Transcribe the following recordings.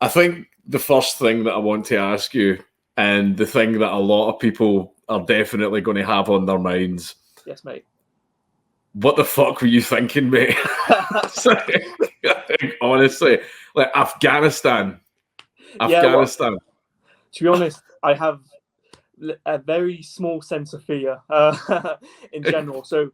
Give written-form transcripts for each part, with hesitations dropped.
I think the first thing that I want to ask you, and the thing that a lot of people are definitely going to have on their minds. Yes, mate. What the fuck were you thinking, mate? Honestly, like Afghanistan. Well, to be honest, I have a very small sense of fear in general. So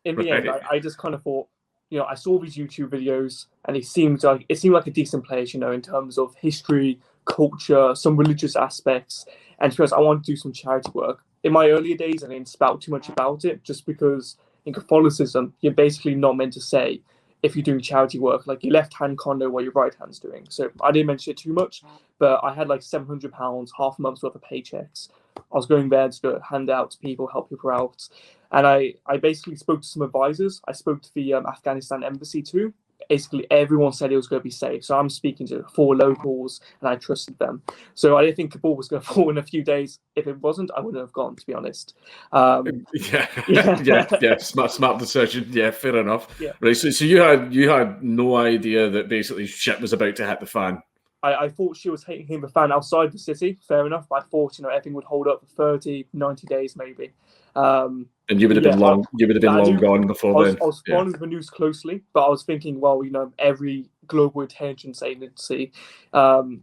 in the end, I just kind of thought, I saw these YouTube videos and it seemed like a decent place, in terms of history, culture, some religious aspects. And to be honest, I wanted to do some charity work. In my earlier days, I didn't spout too much about it, just because in Catholicism, you're basically not meant to say, if you're doing charity work, like your left hand can't know what your right hand's doing. So I didn't mention it too much, but I had like £700, half a month's worth of paychecks. I was going there to hand out to people, help people out. And I basically spoke to some advisors. I spoke to the Afghanistan embassy too. Basically, everyone said it was going to be safe. So I'm speaking to 4 locals, and I trusted them. So I didn't think Kabul was going to fall in a few days. If it wasn't, I wouldn't have gone, to be honest. Yeah. Smart decision. Yeah, fair enough. Yeah. Right. So you had no idea that basically shit was about to hit the fan. I thought she was hitting the fan outside the city. Fair enough. I thought everything would hold up for 30, 90 days maybe. And you would have been long. You would have been long gone before then. I was following the news closely, but I was thinking, well, every global intelligence agency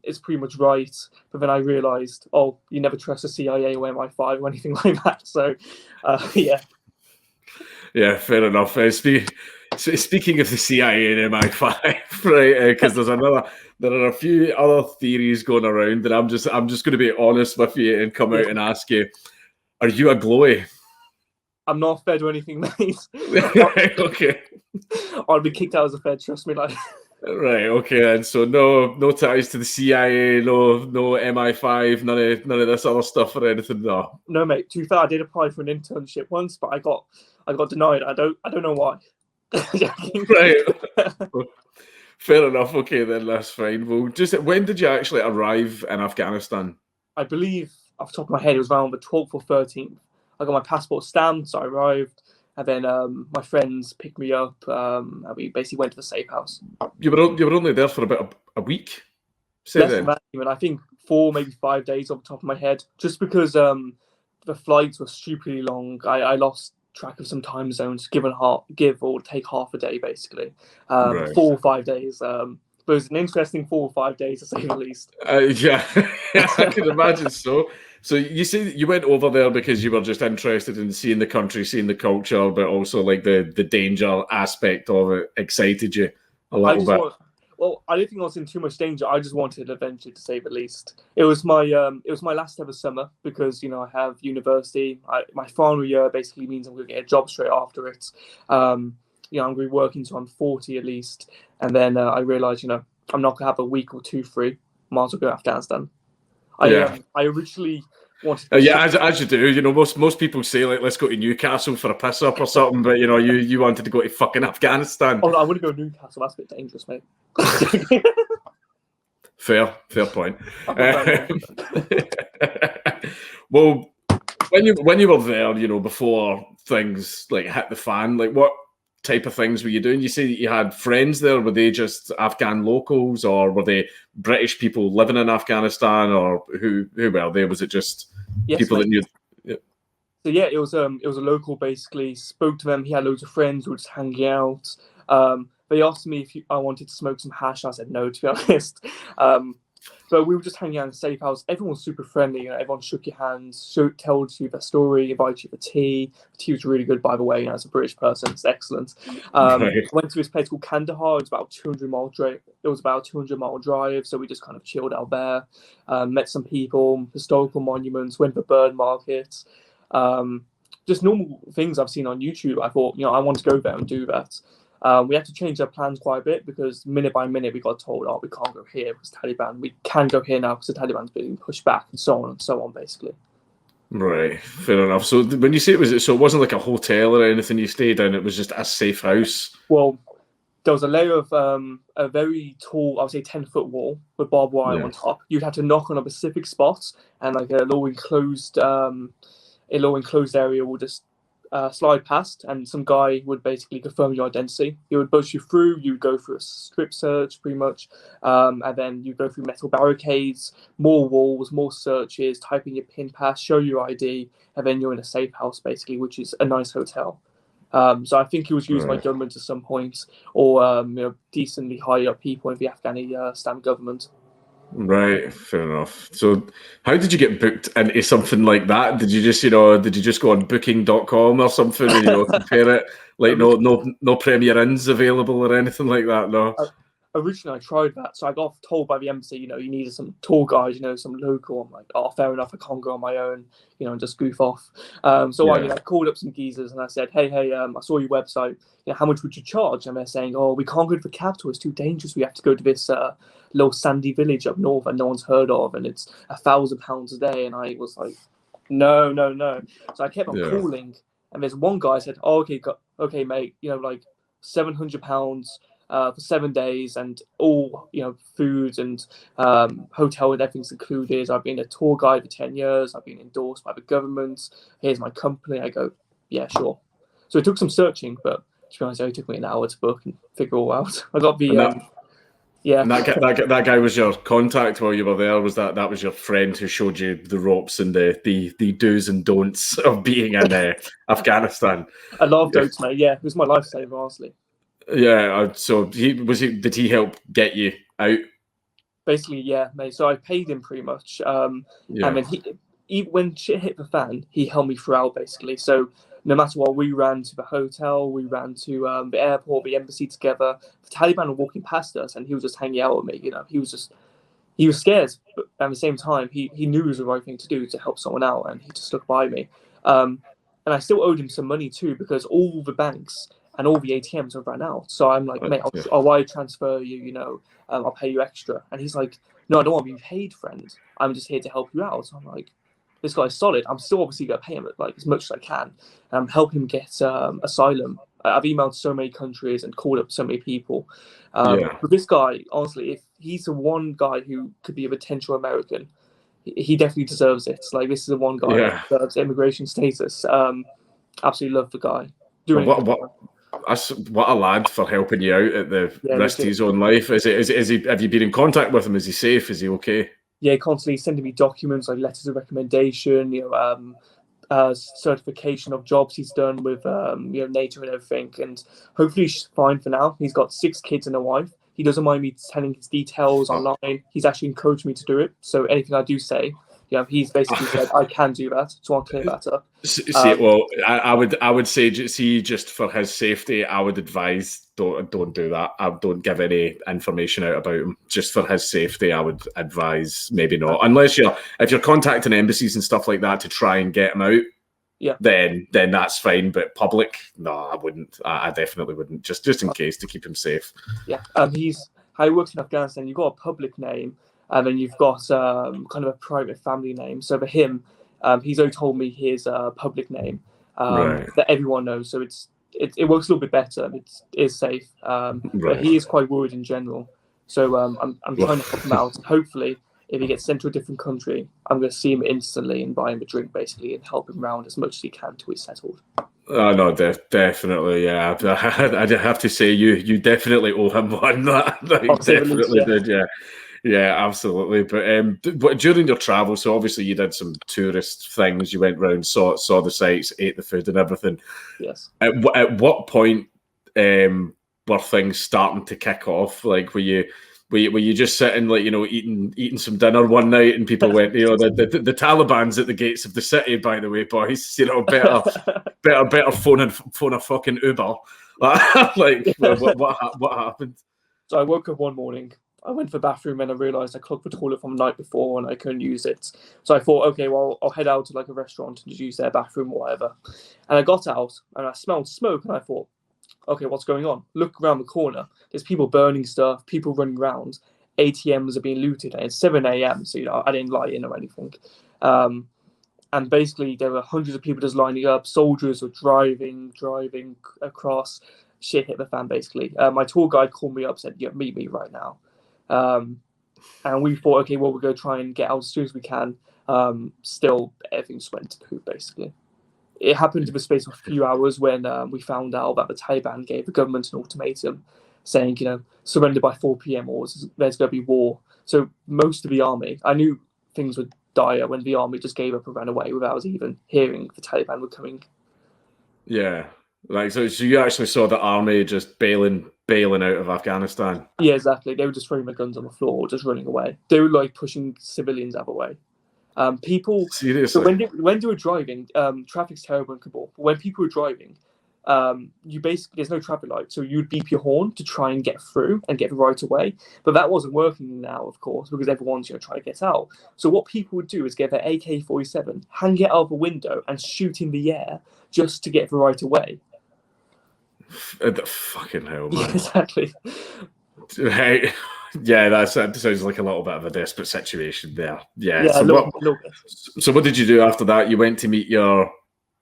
is pretty much right. But then I realised, you never trust the CIA or MI5 or anything like that. So, yeah. Yeah, fair enough. Speaking of the CIA and MI5, right? Because there are a few other theories going around, and I'm just going to be honest with you and come out and ask you: are you a glowy? I'm not fed or anything, mate. Okay. I'll be kicked out as a fed. Trust me, like. Right. Okay. And so no ties to the CIA, no MI5, none of this other stuff or anything. No. No, mate. To be fair, I did apply for an internship once, but I got denied. I don't know why. Right. Fair enough. Okay, then that's fine. Well, just when did you actually arrive in Afghanistan? I believe, off the top of my head, it was around the 12th or 13th. I got my passport stamped, so I arrived, and then my friends picked me up, and we basically went to the safe house. You were only there for about a week? Less than that, even. I think 4, maybe 5 days off the top of my head, just because the flights were stupidly long. I lost track of some time zones, give or take half a day, basically. Right. 4 or 5 days. But it was an interesting 4 or 5 days, to say the least. Yeah, I can imagine so. So you see, you went over there because you were just interested in seeing the country, seeing the culture, but also like the danger aspect of it excited you a little bit. Well, I didn't think I was in too much danger. I just wanted adventure, to say the least. It was my last ever summer because I have university. My final year basically means I'm going to get a job straight after it. I'm going to be working until I'm 40 at least, and then I realised I'm not going to have a week or 2 free. Might as well go to Afghanistan. I originally wanted. As you do. Most people say like, let's go to Newcastle for a piss up or something, but you wanted to go to fucking Afghanistan. Oh, I wouldn't go to Newcastle. That's a bit dangerous, mate. Fair point. Well, when you were there, before things like hit the fan, like what type of things were you doing? You say that you had friends there. Were they just Afghan locals, or were they British people living in Afghanistan, or who were they? Was it just people that knew? Yeah. So yeah, it was a local. Basically, spoke to them. He had loads of friends who were just hanging out. They asked me if I wanted to smoke some hash. I said no, to be honest. But we were just hanging out in a safe house. Everyone was super friendly. Everyone shook your hands, told you their story, invited you for tea. The tea was really good, by the way. As a British person, it's excellent. Went to this place called Kandahar. It's about 200-mile drive. It was about a 200-mile drive, so we just kind of chilled out there. Met some people, historical monuments. Went to bird markets. Just normal things I've seen on YouTube. I thought, I want to go there and do that. We had to change our plans quite a bit because minute by minute we got told, we can't go here because Taliban. We can go here now because the Taliban's being pushed back, and so on, basically. Right, fair enough. So when you say it wasn't like a hotel or anything you stayed in, it was just a safe house? Well, there was a layer of a very tall, I would say 10-foot wall with barbed wire on top. You'd have to knock on a specific spot, and like a low enclosed area will just slide past, and some guy would basically confirm your identity. He would buzz you through. You would go through a strip search, pretty much, and then you go through metal barricades, more walls, more searches, type in your PIN pass, show your ID, and then you're in a safe house, basically, which is a nice hotel. So I think he was used by government at some point, or decently high up people in the Afghanistan government. Right, fair enough. So how did you get booked into something like that? Did you just go on booking.com or something and compare it? Like no Premier Inns available or anything like that, no? Originally I tried that, so I got told by the embassy, you needed some tour guide, some local. I'm like, oh, fair enough, I can't go on my own, and just goof off. So I called up some geezers and I said, hey, I saw your website. How much would you charge? And they're saying, oh, we can't go to the capital, it's too dangerous. We have to go to this little sandy village up north that no one's heard of, and it's £1,000 a day. And I was like, no. So I kept on calling, and there's one guy said, oh, okay, mate, like £700 for 7 days, and all food and hotel and everything's included. I've been a tour guide for 10 years. I've been endorsed by the government. Here's my company. I go, yeah, sure. So it took some searching, but to be honest, it only took me an hour to book and figure it all out. I got the And that guy was your contact while you were there. Was that was your friend who showed you the ropes and the do's and don'ts of being in Afghanistan? A lot of don'ts, mate. Yeah, it was my lifesaver, honestly. Yeah. So did he help get you out? Basically, yeah, mate. So I paid him pretty much. And then he when shit hit the fan, he helped me throughout, basically. So no matter what, we ran to the hotel, we ran to the airport, the embassy together. The Taliban were walking past us, and he was just hanging out with me. He was scared, but at the same time, he knew it was the right thing to do to help someone out, and he just stuck by me. And I still owed him some money too, because all the banks and all the ATMs have run out. So I'm like, mate, I'll wire transfer you, I'll pay you extra. And he's like, no, I don't want to be paid, friend. I'm just here to help you out. So I'm like, this guy's solid. I'm still obviously going to pay him like as much as I can. Help him get asylum. I've emailed so many countries and called up so many people. But this guy, honestly, if he's the one guy who could be a potential American, he definitely deserves it. Like, this is the one guy that deserves immigration status. Absolutely love the guy. What a lad for helping you out at the risk to his own life. Is he? Have you been in contact with him? Is he safe? Is he okay? Yeah, constantly sending me documents like letters of recommendation, certification of jobs he's done with NATO and everything, and hopefully he's fine for now. He's got 6 kids and a wife. He doesn't mind me telling his details online. He's actually encouraged me to do it. So anything I do say, he's basically said I can do that. So I'll clear that up. I would say, just for his safety, I would advise don't do that. Don't give any information out about him. Just for his safety, I would advise maybe not. Unless if you're contacting embassies and stuff like that to try and get him out, then that's fine. But public, no, I wouldn't. I definitely wouldn't. Just in case, to keep him safe. Yeah. How he works in Afghanistan. You've got a public name, and then you've got kind of a private family name. So for him, he's only told me his public name that everyone knows. So it works a little bit better. It is safe, but he is quite worried in general. So I'm trying to help him out. And hopefully, if he gets sent to a different country, I'm going to see him instantly and buy him a drink, basically, and help him around as much as he can till he's settled. Oh no, definitely, yeah. I have to say, you definitely owe him one. That definitely did, yeah. Yeah, absolutely. But during your travel, so obviously you did some tourist things. You went around, saw the sights, ate the food and everything. Yes. At what point were things starting to kick off? Like, were you just sitting, like, eating some dinner one night, and people went, the Taliban's at the gates of the city, by the way, boys. Better phone a fucking Uber. Like, what happened? So I woke up one morning. I went for the bathroom and I realised I clogged the toilet from the night before and I couldn't use it. So I thought, okay, well, I'll head out to like a restaurant and just use their bathroom or whatever. And I got out and I smelled smoke and I thought, okay, what's going on? Look around the corner. There's people burning stuff, people running around. ATMs are being looted and it's 7 a.m. So, I didn't lie in or anything. And basically there were hundreds of people just lining up. Soldiers were driving across. Shit hit the fan, basically. My tour guide called me up, said, yeah, meet me right now. And we thought, okay, well, we're going to try and get out as soon as we can. Still, everything just went to poop, basically. it happened in the space of a few hours when we found out that the Taliban gave the government an ultimatum saying, surrender by 4 p.m. or there's going to be war. So most of the army, I knew things were dire when the army just gave up and ran away without us even hearing the Taliban were coming. Yeah. Like, so you actually saw the army just bailing out of Afghanistan? Yeah, exactly. They were just throwing their guns on the floor, just running away. They were like pushing civilians out of the way. People. Seriously? So when they were driving, traffic's terrible in Kabul. But when people were driving, you basically there's no traffic light, so you'd beep your horn to try and get through and get the right of way. But that wasn't working now, of course, because everyone's trying to get out. So what people would do is get their AK-47, hang it out of a window, and shoot in the air just to get the right of way. Fucking hell, man! Yeah, exactly. Hey, yeah, that sounds like a little bit of a desperate situation there. Yeah. So what did you do after that? You went to meet your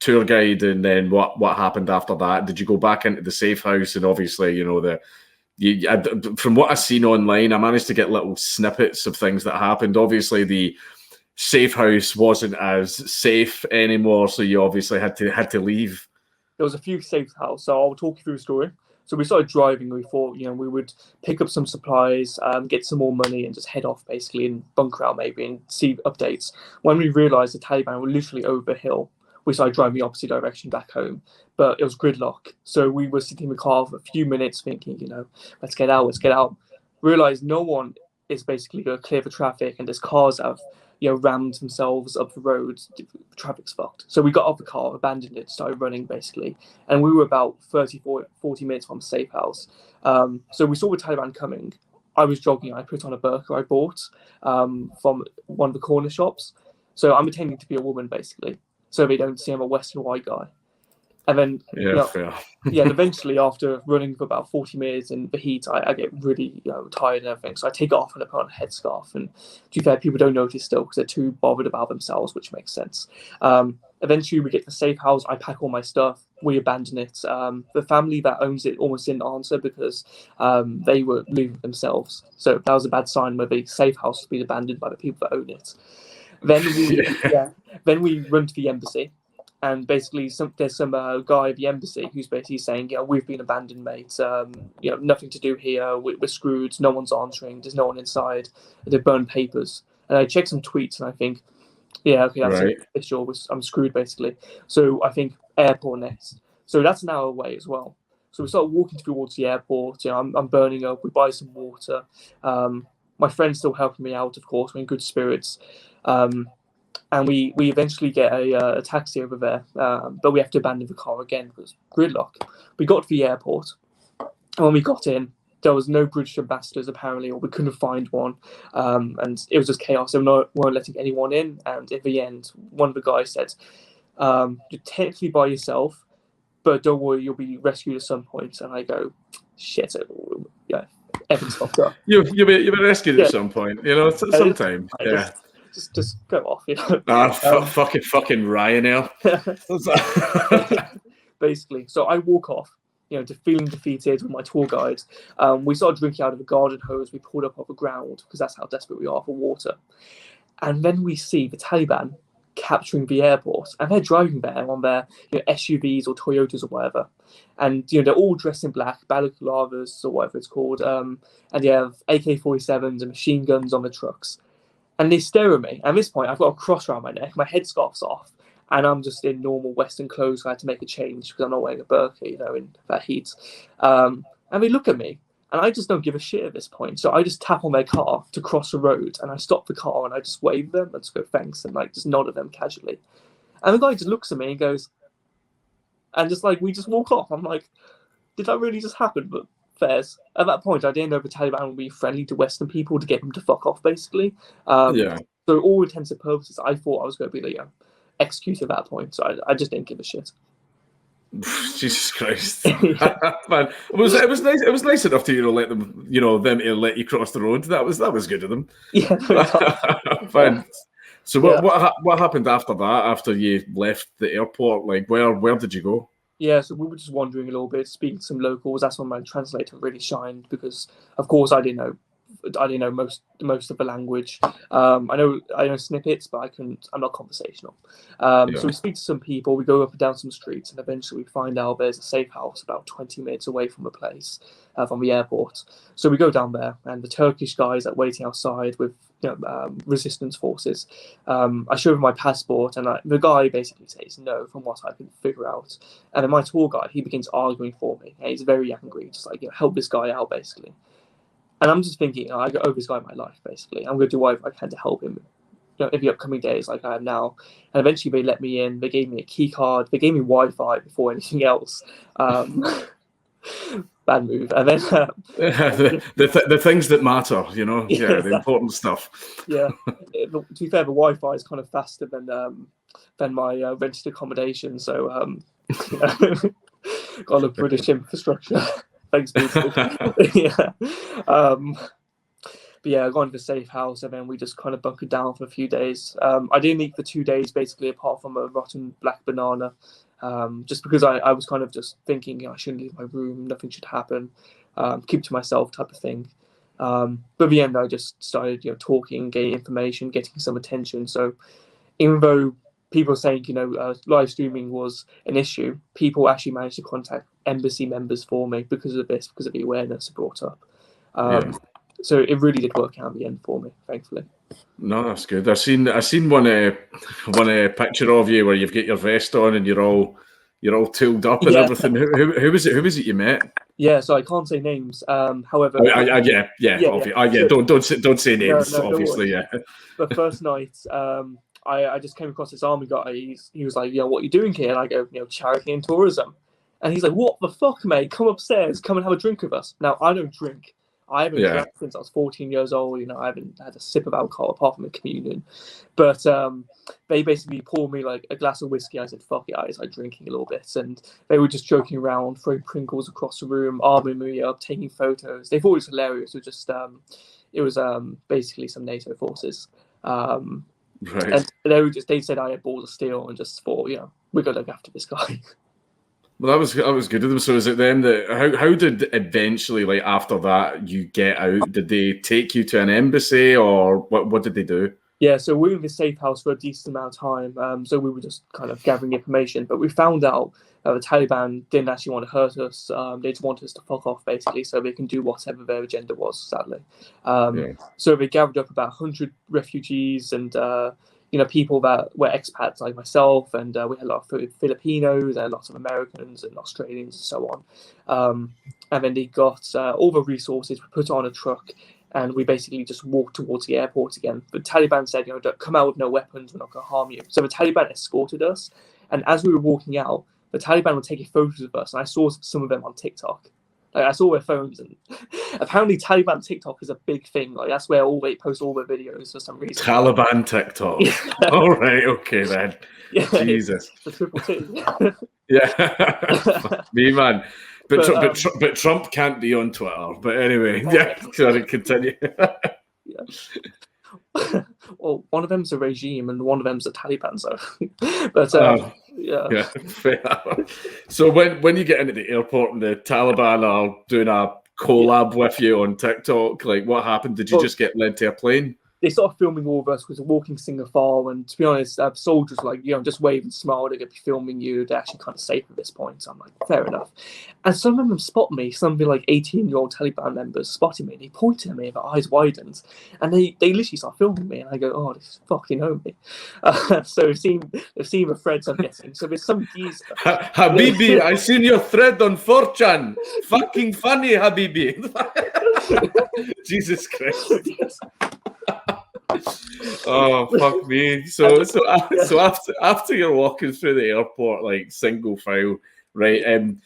tour guide, and then what happened after that? Did you go back into the safe house? And obviously, from what I've seen online, I managed to get little snippets of things that happened. Obviously, the safe house wasn't as safe anymore, so you obviously had to leave. There was a few safe houses, so I'll talk you through the story. So we started driving. We thought, we would pick up some supplies, get some more money, and just head off basically and bunker out maybe and see updates. When we realised the Taliban were literally over the hill, we started driving the opposite direction back home. But it was gridlock, so we were sitting in the car for a few minutes, thinking, let's get out. Realised no one is basically going to clear the traffic, and there's cars that have rammed themselves up the road. The traffic's fucked. So we got off the car, abandoned it, started running basically. And we were about 40 minutes from a safe house. So we saw the Taliban coming. I was jogging. I put on a burqa I bought from one of the corner shops. So I'm pretending to be a woman basically, so they don't see I'm a Western white guy. And then, eventually after running for about 40 minutes in the heat, I get really tired and everything. So I take it off and I put on a headscarf. And to be fair, people don't notice still because they're too bothered about themselves, which makes sense. Eventually we get to the safe house. I pack all my stuff. We abandon it. The family that owns it almost didn't answer because they were leaving themselves. So that was a bad sign where the safe house has been abandoned by the people that own it. Then we run to the embassy. And basically, there's some guy at the embassy who's basically saying, we've been abandoned, mate. Nothing to do here. We're screwed. No one's answering. There's no one inside. They burned papers. And I check some tweets and I think, that's right. Official. I'm screwed, basically. So I think airport next. So that's an hour away as well. So we start walking towards the airport. I'm burning up. We buy some water. My friend's still helping me out, of course. We're in good spirits. And we eventually get a taxi over there, but we have to abandon the car again because gridlock. We got to the airport, and when we got in, there was no British ambassadors apparently, or we couldn't find one, and it was just chaos. They weren't letting anyone in, and in the end, one of the guys said, "You're technically by yourself, but don't worry, you'll be rescued at some point." And I go, "Shit, everything's fucked up." You'll be rescued at some point, sometime. Yeah. Just go off, fucking Ryanair. Basically, so I walk off, feeling defeated with my tour guide. We started drinking out of a garden hose we pulled up off the ground because that's how desperate we are for water. And then we see the Taliban capturing the airport, and they're driving there on their SUVs or Toyotas or whatever. And they're all dressed in black, balaclavas or whatever it's called, and they have AK-47s and machine guns on the trucks. And they stare at me. At this point, I've got a cross around my neck, my headscarf's off, and I'm just in normal Western clothes. So I had to make a change because I'm not wearing a burqa, in that heat. And they look at me, and I just don't give a shit at this point. So I just tap on their car to cross the road, and I stop the car, and I just wave them, and just go thanks, and just nod at them casually. And the guy just looks at me and goes, and just we just walk off. I'm like, did that really just happen? But fairs. At that point, I didn't know the Taliban would be friendly to Western people to get them to fuck off, basically. So all intents and purposes, I thought I was going to be executed at that point. So I just didn't give a shit. Jesus Christ, man! It was nice. It was nice enough to let them, them to let you cross the road. That was good of them. Yeah. Fine. So what happened after that? After you left the airport, where did you go? Yeah, so we were just wandering a little bit, speaking to some locals. That's when my translator really shined because, of course, I didn't know I don't know most of the language. I know snippets, but I'm not conversational. So we speak to some people. We go up and down some streets, and eventually we find out there's a safe house about 20 minutes away from the place, from the airport. So we go down there, and the Turkish guys are waiting outside with resistance forces. I show him my passport, and the guy basically says no, from what I can figure out. And then my tour guide, he begins arguing for me, and he's very angry, just like, help this guy out, basically. And I'm just thinking, I owe this guy my life, basically. I'm going to do whatever I can to help him, in the upcoming days, like I am now. And eventually, they let me in. They gave me a key card. They gave me Wi-Fi before anything else. Bad move. And then the things that matter, Yeah, the important stuff. Yeah. To be fair, the Wi-Fi is kind of faster than my rented accommodation. So got a British infrastructure. Thanks, people. Yeah. But yeah, I got into the safe house, and then we just kind of bunkered down for a few days. I didn't eat for 2 days, basically, apart from a rotten black banana, just because I was kind of just thinking, I shouldn't leave my room, nothing should happen, keep to myself type of thing. But at the end, I just started, talking, getting information, getting some attention. So even though people are saying, live streaming was an issue, people actually managed to contact embassy members for me because of this, because of the awareness it brought up. So it really did work out in the end for me, thankfully. No, that's good. I seen one picture of you where you've got your vest on and you're all tooled up and everything. Who was it? Who was it you met? Yeah, so I can't say names. However, don't say names. No, obviously, The first night, I just came across this army guy. He was like, what are you doing here? And I go, charity and tourism. And he's like, what the fuck, mate? Come upstairs, come and have a drink with us. Now, I don't drink. I haven't drank since I was 14 years old. I haven't had a sip of alcohol apart from a communion. But they basically poured me like a glass of whiskey. I said, fuck it, I started drinking a little bit. And they were just joking around, throwing Pringles across the room, arming me up, taking photos. They thought it was hilarious. It was basically some NATO forces. And they said I had balls of steel and just thought, we're going to look after this guy. Well, that was good of them. So is it them that how did eventually, like after that, you get out? Did they take you to an embassy, or what did they do? Yeah, so we were in the safe house for a decent amount of time. So we were just kind of gathering information, but we found out that the Taliban didn't actually want to hurt us. They just wanted us to fuck off, basically, so they can do whatever their agenda was, sadly. So they gathered up about 100 refugees and people that were expats like myself, and we had a lot of Filipinos and lots of Americans and Australians and so on. And then they got all the resources, we put it on a truck, and we basically just walked towards the airport again. The Taliban said, don't come out with no weapons, we're not going to harm you. So the Taliban escorted us, and as we were walking out, the Taliban were taking photos of us, and I saw some of them on TikTok. I saw their phones, and apparently Taliban TikTok is a big thing. Like that's where they post all their videos for some reason. Taliban TikTok. All right, okay then. Yeah, Jesus. The triple T. Yeah, me man. But Trump can't be on Twitter. But anyway, sorry, continue. Well, one of them's a regime and one of them's a Taliban, so. But fair. So when you get into the airport and the Taliban are doing a collab with you on TikTok, like what happened? Did you just get led to a plane? They started filming all of us because we're walking single file, and to be honest, soldiers were like, just wave and smile, they're going to be filming you, they're actually kind of safe at this point. So I'm like, fair enough. And some of them spot me, some of the like 18-year-old Taliban members spotted me, and they pointed at me, their eyes widened, and they literally start filming me, and I go, oh, this fucking know me. So they've seen the threads, I'm guessing. So there's some geezer. Habibi, I seen your thread on 4chan. Fucking funny, Habibi. Jesus Christ. Oh fuck me! So after you're walking through the airport like single file, right? And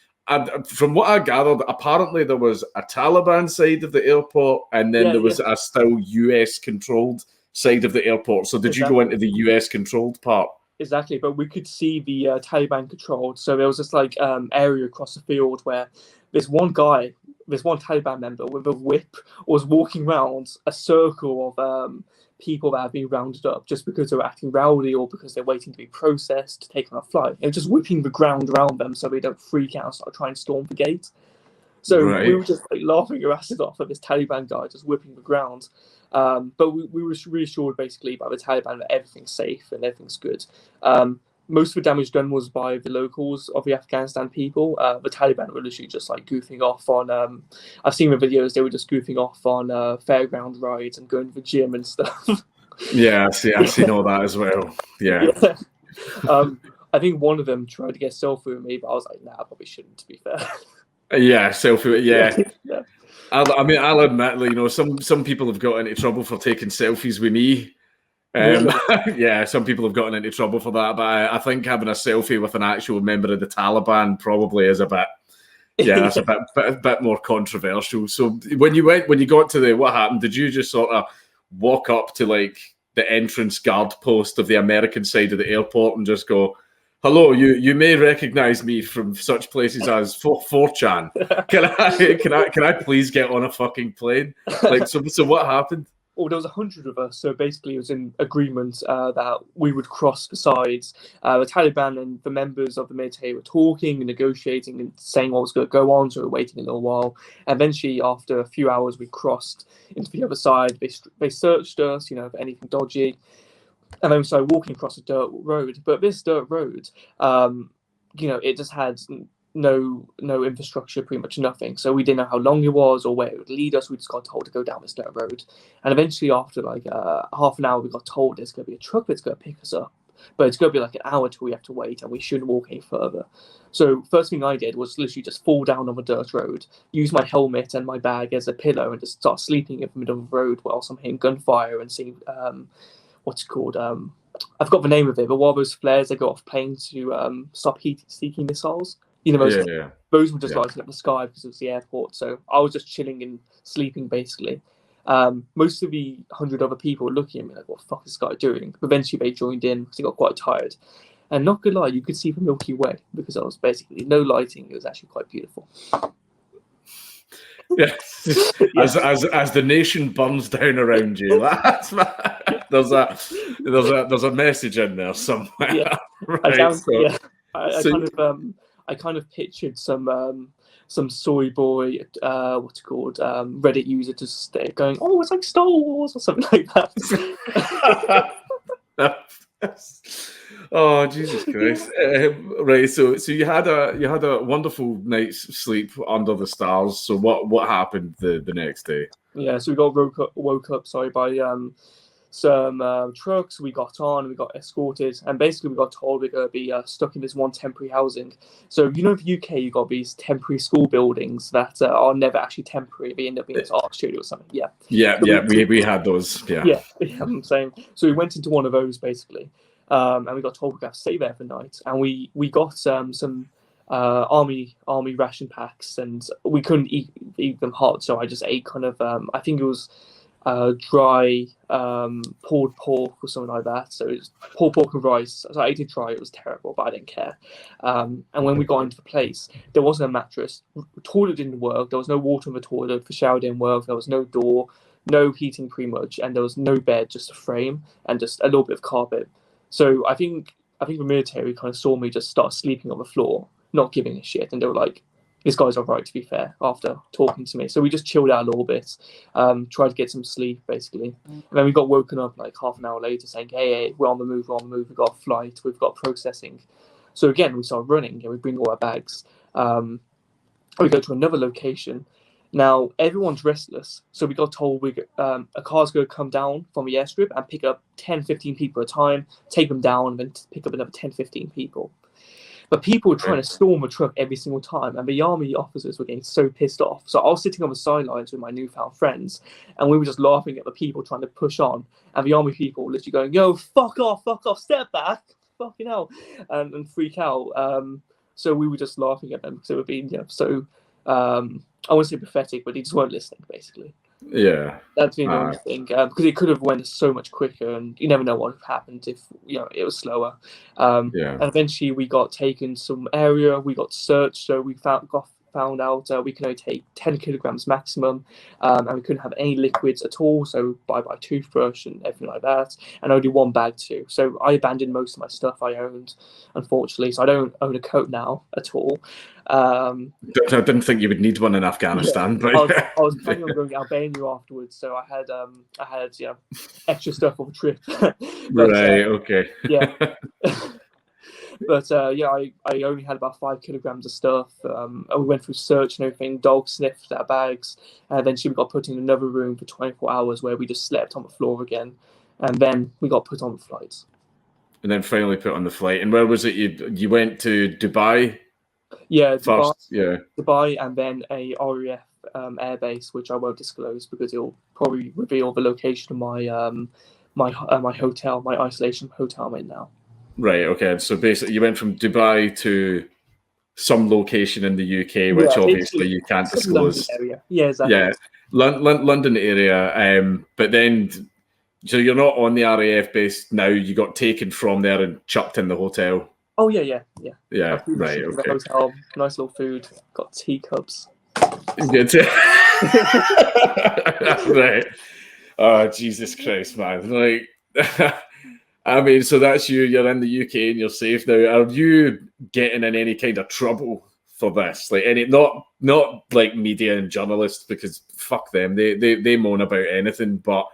from what I gathered, apparently there was a Taliban side of the airport, and then there was a still US controlled side of the airport. So did you go into the US controlled part? Exactly, but we could see the Taliban controlled. So there was this like area across the field where this one Taliban member with a whip was walking around a circle of people that have been rounded up just because they're acting rowdy or because they're waiting to be processed to take on a flight. And just whipping the ground around them so they don't freak out and start trying to storm the gate. So Right. we were just like laughing our asses off at this Taliban guy just whipping the ground. But we were reassured basically by the Taliban that everything's safe and everything's good. Most of the damage done was by the locals of the Afghanistan people. The Taliban were literally just like goofing off on. I've seen the videos; they were just goofing off on fairground rides and going to the gym and stuff. Yeah, I've seen all that as well. Yeah. I think one of them tried to get a selfie with me, but I was like, nah, I probably shouldn't, to be fair. Yeah, selfie. Yeah. Yeah. I'll admit, you know, some people have got into trouble for taking selfies with me. Really? Yeah, some people have gotten into trouble for that, but I think having a selfie with an actual member of the Taliban probably is a bit, that's a bit more controversial. So when you got to what happened? Did you just sort of walk up to like the entrance guard post of the American side of the airport and just go, "Hello, you may recognize me from such places as 4chan. Can I please get on a fucking plane?" Like, so what happened? Well, there was 100 of us, so basically it was in agreement that we would cross the sides. The Taliban and the members of the military were talking and negotiating and saying what was going to go on, so we were waiting a little while. Eventually, after a few hours, we crossed into the other side. They searched us, for anything dodgy, and then we started walking across a dirt road. But this dirt road, it just had no infrastructure, pretty much nothing. So we didn't know how long it was or where it would lead us. We just got told to go down this dirt road. And eventually, after like half an hour, we got told there's going to be a truck that's going to pick us up. But it's going to be like an hour till we have to wait, and we shouldn't walk any further. So first thing I did was literally just fall down on the dirt road, use my helmet and my bag as a pillow, and just start sleeping in the middle of the road whilst I'm hearing gunfire and seeing what's it called? I forgot the name of it, but what are those flares that go off planes to stop heat-seeking missiles? Those were just lighting up the sky because it was the airport. So I was just chilling and sleeping, basically. Most of the 100 other people were looking at me like, what the fuck is this guy doing? But eventually they joined in because they got quite tired. And not gonna lie, you could see the Milky Way because there was basically no lighting. It was actually quite beautiful. Yeah. As the nation burns down around you, there's a message in there somewhere. Yeah. Right? I kind of pictured some soy boy, Reddit user just going, "Oh, it's like Star Wars" or something like that. Oh, Jesus Christ! Right, so you had a wonderful night's sleep under the stars. So what happened the next day? Yeah, so we got woke up by some trucks. We got on, we got escorted, and basically we got told we're going to be stuck in this one temporary housing. So in the UK, you got these temporary school buildings that are never actually temporary. They end up being this art studio or something. We had those. Yeah, I'm saying. So we went into one of those basically, and we got told we're going to stay there for the night. And we got some army ration packs, and we couldn't eat them hot, so I just ate kind of I think it was dry pulled pork or something like that. So it's pulled pork and rice. So I ate it dry. It was terrible, but I didn't care. And when we got into the place, there wasn't a mattress. The toilet didn't work. There was no water in the toilet. The shower didn't work. There was no door, no heating pretty much, and there was no bed, just a frame and just a little bit of carpet. So I think the military kind of saw me just start sleeping on the floor, not giving a shit, and they were like, "This guy's all right," to be fair, after talking to me. So we just chilled out a little bit, tried to get some sleep, basically. And then we got woken up like half an hour later saying, hey, we're on the move, we've got a flight, we've got processing. So again, we started running and we bring all our bags. We go to another location. Now, everyone's restless. So we got told a car's going to come down from the airstrip and pick up 10, 15 people at a time, take them down, and then pick up another 10, 15 people. But people were trying to storm the truck every single time, and the army officers were getting so pissed off. So I was sitting on the sidelines with my newfound friends, and we were just laughing at the people trying to push on, and the army people were literally going, "Yo, fuck off, step back, fucking hell," and freak out. So we were just laughing at them because they were being, so I wouldn't say pathetic, but they just weren't listening, basically. Yeah, that's the only thing, because it could have went so much quicker, and you never know what happened if it was slower. And eventually we got taken some area, we got searched, so we found out we can only take 10 kilograms maximum, and we couldn't have any liquids at all. So bye bye toothbrush and everything like that, and only one bag too. So I abandoned most of my stuff I owned, unfortunately. So I don't own a coat now at all. I didn't think you would need one in Afghanistan, but I was planning on going to Albania afterwards, so I had extra stuff on the trip. But, right, okay. Yeah. But I only had about 5 kilograms of stuff. And we went through search and everything. Dogs sniffed our bags. And eventually we got put in another room for 24 hours where we just slept on the floor again. And then we got put on the flights. And then finally put on the flight. And where was it? You went to Dubai? Yeah, first. Dubai, and then a RAF airbase, which I won't disclose because it'll probably reveal the location of my hotel, my isolation hotel I'm in now. Right, okay. So basically you went from Dubai to some location in the UK, which obviously you can't disclose. London area. Yeah, exactly. Yeah, London area. But then, so you're not on the RAF base now, you got taken from there and chucked in the hotel. Oh, yeah. Yeah, right, okay. The hotel, nice little food, got teacups. Good. Right. Oh, Jesus Christ, man. Like, I mean, so that's you. You're in the UK and you're safe now. Are you getting in any kind of trouble for this? Like, any not like media and journalists, because fuck them. They moan about anything, but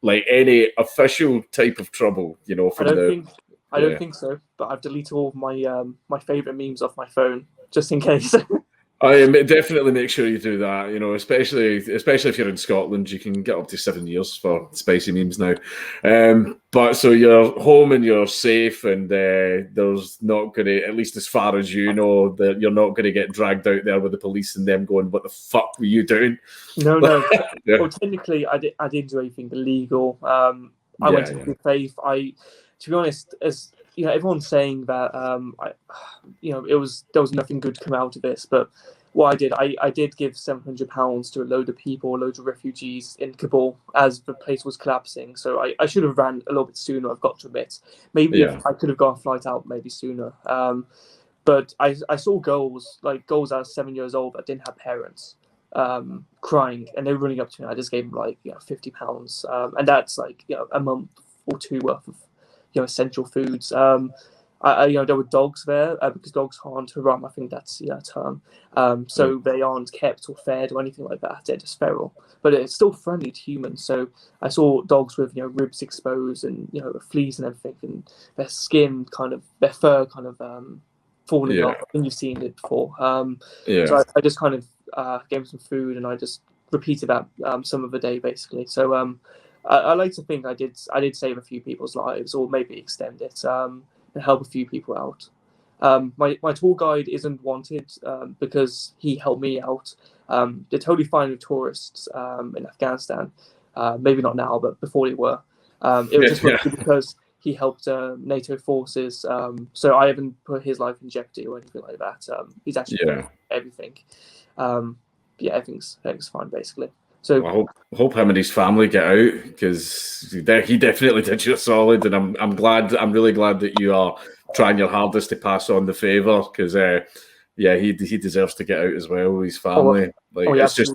like any official type of trouble, you know, from I don't think so, but I've deleted all of my my favorite memes off my phone just in case. I definitely make sure you do that. You know, especially if you're in Scotland, you can get up to 7 years for spicy memes now. But so you're home and you're safe, and there's not going to, at least as far as you know, that you're not going to get dragged out there with the police and them going, "What the fuck were you doing?" No. Yeah. Well, technically, I didn't do anything illegal. I went to good faith. To be honest, as you know, everyone's saying that there was nothing good come out of this. But what I did give £700 to a load of people, loads of refugees in Kabul as the place was collapsing. So I should have ran a little bit sooner. I've got to admit, maybe if I could have got a flight out maybe sooner. But I saw girls that are 7 years old that didn't have parents, crying, and they were running up to me. I just gave them like £50, and that's like a month or two worth of essential foods. There were dogs there because dogs aren't haram. I think that's the term. So they aren't kept or fed or anything like that. They're just feral, but it's still friendly to humans. So I saw dogs with ribs exposed and fleas and everything, and their skin their fur falling off. I think you've seen it before. So I just kind of gave them some food, and I just repeated that some of the day basically. So I like to think I did save a few people's lives, or maybe extend it and help a few people out. My tour guide isn't wanted because he helped me out. They're totally fine with tourists in Afghanistan. Maybe not now, but before they were. It was just because he helped NATO forces. So I haven't put his life in jeopardy or anything like that. He's actually doing everything. Everything's fine basically. So I hope him and his family get out, because he definitely did you a solid, and I'm really glad that you are trying your hardest to pass on the favour, because he deserves to get out as well with his family. It's just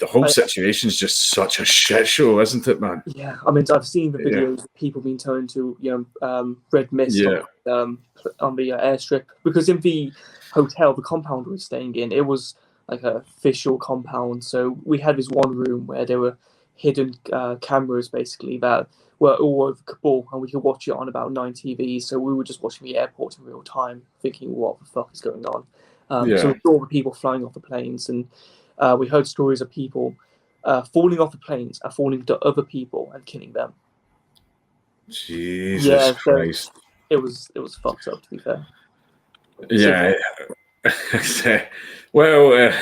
the whole situation is just such a shit show, isn't it, man? Yeah, I mean, I've seen the videos of people being turned to red mist on the airstrip, because in the hotel, the compound we were staying in, it was like an official compound. So we had this one room where there were hidden cameras basically that were all over Kabul, and we could watch it on about 9 TVs. So we were just watching the airport in real time, thinking, what the fuck is going on? So we saw the people flying off the planes, and we heard stories of people falling off the planes and falling to other people and killing them. Jesus Christ. It was fucked up, to be fair. Yeah. Well,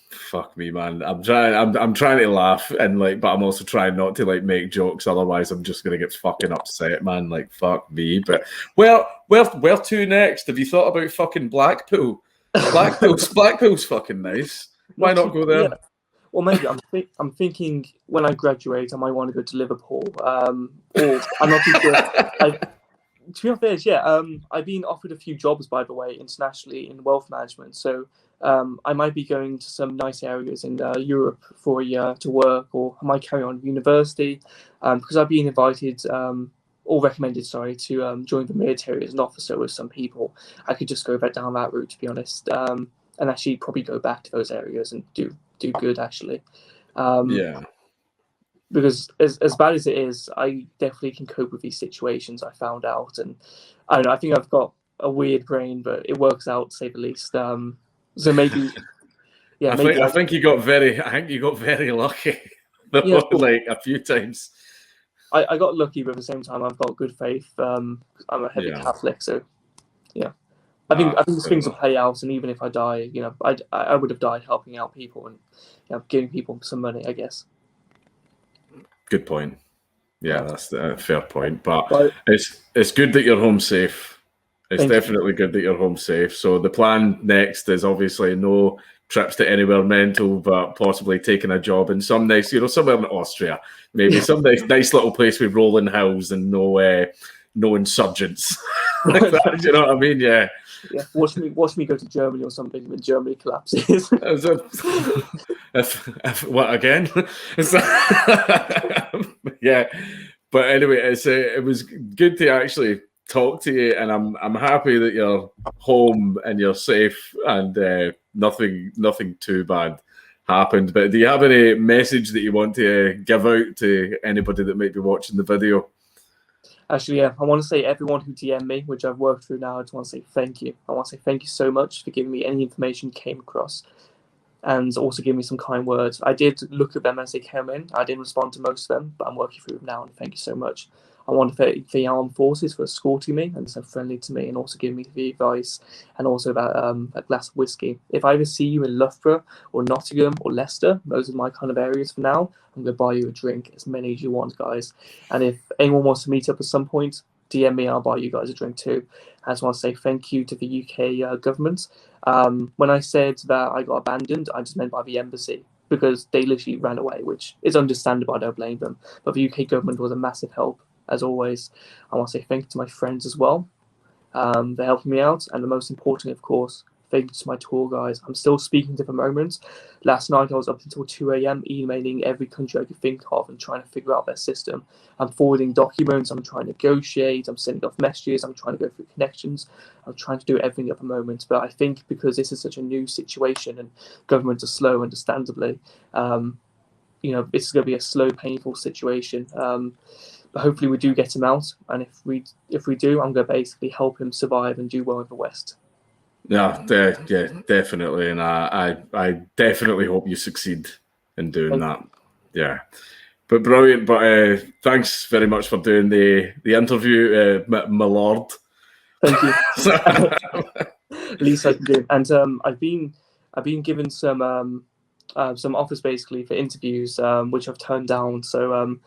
fuck me, man. I'm trying to laugh, and but I'm also trying not to make jokes. Otherwise, I'm just gonna get fucking upset, man. Fuck me. But where to next? Have you thought about fucking Blackpool? Blackpool's fucking nice. Why not go there? Yeah. Well, maybe I'm thinking when I graduate, I might want to go to Liverpool. Or I'm not too sure. to be honest, I've been offered a few jobs, by the way, internationally in wealth management. So I might be going to some nice areas in Europe for a year to work, or I might carry on university because I've been invited or recommended, sorry, to join the military as an officer with some people. I could just go back down that route, to be honest, and actually probably go back to those areas and do good, actually. Because as bad as it is, I definitely can cope with these situations, I found out. And I don't know, I think I've got a weird brain, but it works out, to say the least. So maybe, yeah, I think you got very lucky, like a few times. I got lucky, but at the same time, I've got good faith. I'm a heavy Catholic, so yeah. I think these things will play out, and even if I die, I would have died helping out people and giving people some money, I guess. Good point. Yeah, that's a fair point. But it's good that you're home safe. It's definitely good that you're home safe. So the plan next is obviously no trips to anywhere mental, but possibly taking a job in some nice, somewhere in Austria, maybe some nice little place with rolling hills and no insurgents. Like that, do you know what I mean? Yeah. Yeah, watch me go to Germany or something when Germany collapses. What again? Yeah, but anyway, it was good to actually talk to you, and I'm happy that you're home and you're safe, and nothing too bad happened. But do you have any message that you want to give out to anybody that might be watching the video? Actually, yeah, I want to say everyone who DM'd me, which I've worked through now, I just want to say thank you. I want to say thank you so much for giving me any information you came across, and also giving me some kind words. I did look at them as they came in. I didn't respond to most of them, but I'm working through them now, and thank you so much. I want to thank the armed forces for escorting me and so friendly to me, and also giving me the advice, and also about a glass of whiskey. If I ever see you in Loughborough or Nottingham or Leicester, those are my kind of areas for now, I'm going to buy you a drink, as many as you want, guys. And if anyone wants to meet up at some point, DM me, I'll buy you guys a drink too. I just want to say thank you to the UK government. When I said that I got abandoned, I just meant by the embassy, because they literally ran away, which is understandable, I don't blame them. But the UK government was a massive help, as always. I want to say thank you to my friends as well. They're helping me out. And the most important, of course, thank you to my tour guys. I'm still speaking to the moment. Last night I was up until 2 a.m. emailing every country I could think of and trying to figure out their system. I'm forwarding documents, I'm trying to negotiate, I'm sending off messages, I'm trying to go through connections, I'm trying to do everything at the moment. But I think because this is such a new situation and governments are slow, understandably, it's going to be a slow, painful situation. But hopefully we do get him out, and if we do, I'm going to basically help him survive and do well in the West. Yeah, definitely, and I definitely hope you succeed in doing that. Yeah, but brilliant. But thanks very much for doing the interview, my lord. Thank you. Least I can do. And I've been given some offers basically for interviews, which I've turned down. So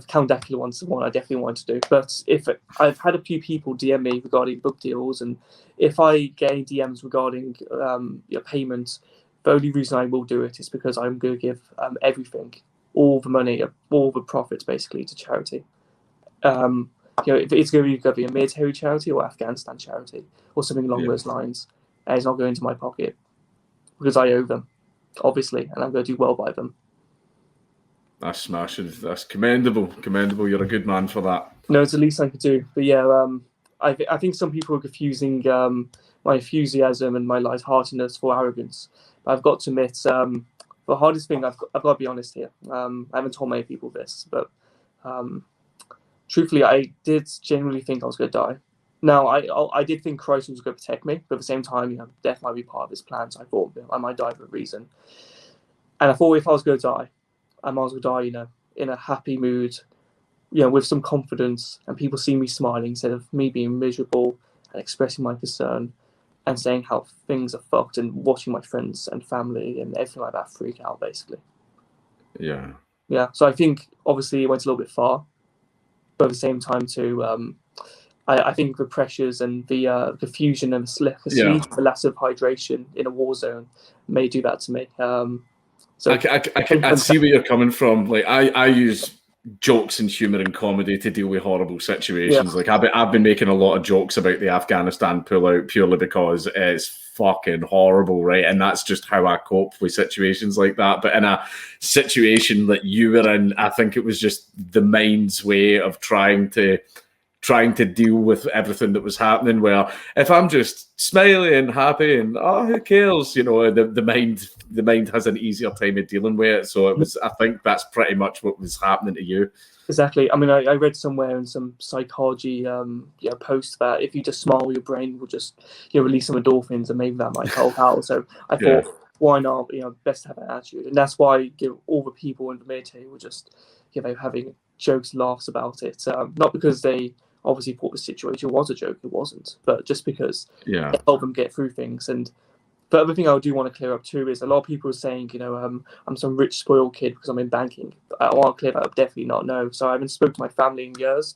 Count Dankula one's the one I definitely want to do. But if I've had a few people DM me regarding book deals, and if I get any DMs regarding your payments, the only reason I will do it is because I'm going to give everything, all the money, all the profits basically to charity. If it's going to be a military charity or Afghanistan charity or something along those lines, and it's not going to my pocket because I owe them, obviously, and I'm going to do well by them. That's smashing. That's commendable. You're a good man for that. No, it's the least I could do. But yeah, I think some people are confusing my enthusiasm and my lightheartedness for arrogance. But I've got to admit, the hardest thing, I've got to be honest here. I haven't told many people this, but truthfully, I did genuinely think I was going to die. Now, I did think Christ was going to protect me, but at the same time, death might be part of his plan. So I thought I might die for a reason. And I thought if I was going to die, I might as well die, in a happy mood, with some confidence, and people see me smiling instead of me being miserable and expressing my concern and saying how things are fucked and watching my friends and family and everything like that freak out, basically. Yeah. Yeah. So I think obviously it went a little bit far, but at the same time too, I think the pressures and the confusion and the lack of hydration in a war zone may do that to me. So I see where you're coming from. Like I use jokes and humor and comedy to deal with horrible situations. Like I've been making a lot of jokes about the Afghanistan pullout purely because it's fucking horrible, right? And that's just how I cope with situations like that. But in a situation that you were in, I think it was just the mind's way of trying to deal with everything that was happening, where if I'm just smiling and happy and who cares, the mind has an easier time of dealing with it. So I think that's pretty much what was happening to you. Exactly. I mean, I read somewhere in some psychology post that if you just smile, your brain will just release some endorphins, and maybe that might help out. So I thought, why not? Best to have an attitude, and that's why all the people in the military were just having jokes, laughs about it. Not because they obviously thought the situation was a joke, it wasn't, but just because it helped them get through things. And the other thing I do want to clear up too is a lot of people are saying, I'm some rich spoiled kid because I'm in banking. I want to clear that up. Definitely not. No. So I haven't spoken to my family in years,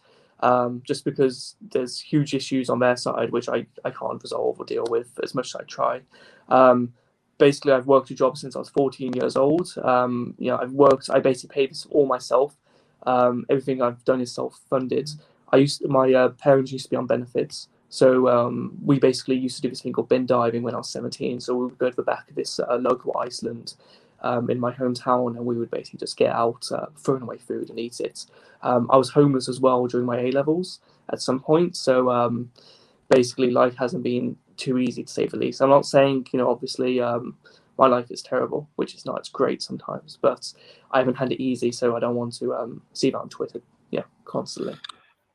just because there's huge issues on their side which I can't resolve or deal with as much as I try. Basically, I've worked a job since I was 14 years old. I basically paid this all myself. Everything I've done is self-funded. My parents used to be on benefits, so we basically used to do this thing called bin diving when I was 17. So we would go to the back of this local Iceland in my hometown, and we would basically just get out, throwing away food and eat it. I was homeless as well during my A-levels at some point, so basically life hasn't been too easy, to say the least. I'm not saying, obviously my life is terrible, which is not. It's great sometimes, but I haven't had it easy, so I don't want to see that on Twitter, constantly.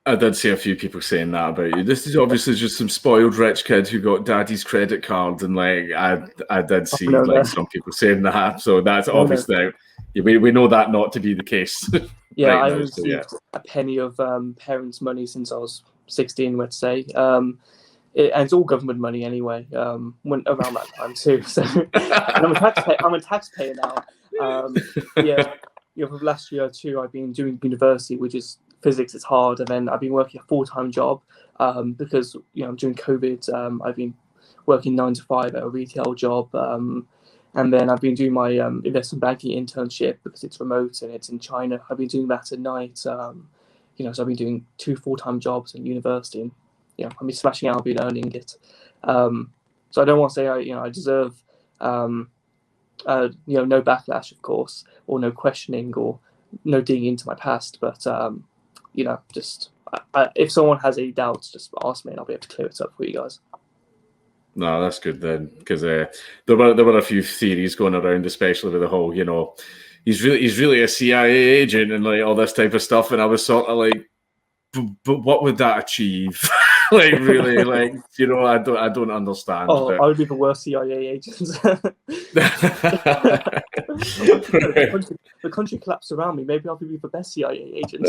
I did see a few people saying that about you. This is obviously just some spoiled rich kid who got daddy's credit card, and I did see some people saying that. So that's obviously we know that not to be the case. I received a penny of parents' money since I was 16, let's say. And it's all government money anyway. Went around that time too. So and I'm a taxpayer now. For the last year or two, I've been doing university, which is physics. It's hard, and then I've been working a full-time job because during COVID, I've been working 9 to 5 at a retail job, and then I've been doing my investment banking internship because it's remote and it's in China. I've been doing that at night. So I've been doing 2 full-time jobs in university, and I've been smashing out, I've been earning it. So I don't want to say I deserve no backlash, of course, or no questioning or no digging into my past, but just if someone has any doubts, just ask me and I'll be able to clear it up for you guys. No, that's good then, because there were a few theories going around, especially with the whole, he's really a CIA agent and all this type of stuff, and I was sort of like, but what would that achieve? Really, I don't understand. Oh, I would be the worst CIA agent. The country collapsed around me. Maybe I'll be the best CIA agent.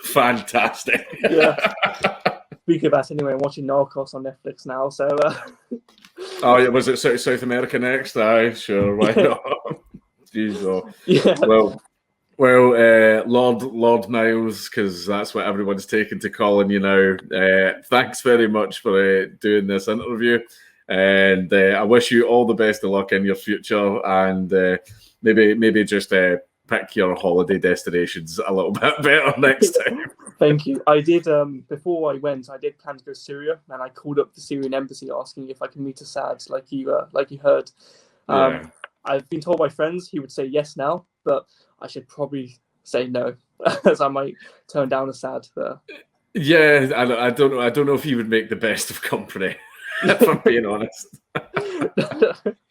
Fantastic. Speaking of that, anyway, I'm watching Narcos on Netflix now. So. Was it South America next? Aye, sure. Why not? Jeez, Well, Lord Miles, because that's what everyone's taken to calling you now. Thanks very much for doing this interview, and I wish you all the best of luck in your future. And maybe just pick your holiday destinations a little bit better next time. Thank you. I did before I went. I did plan to go to Syria, and I called up the Syrian embassy asking if I can meet Assad, like you heard. I've been told by friends he would say yes now, but I should probably say no, as I might turn down Assad. Yeah, I don't know. I don't know if he would make the best of company, if I'm being honest.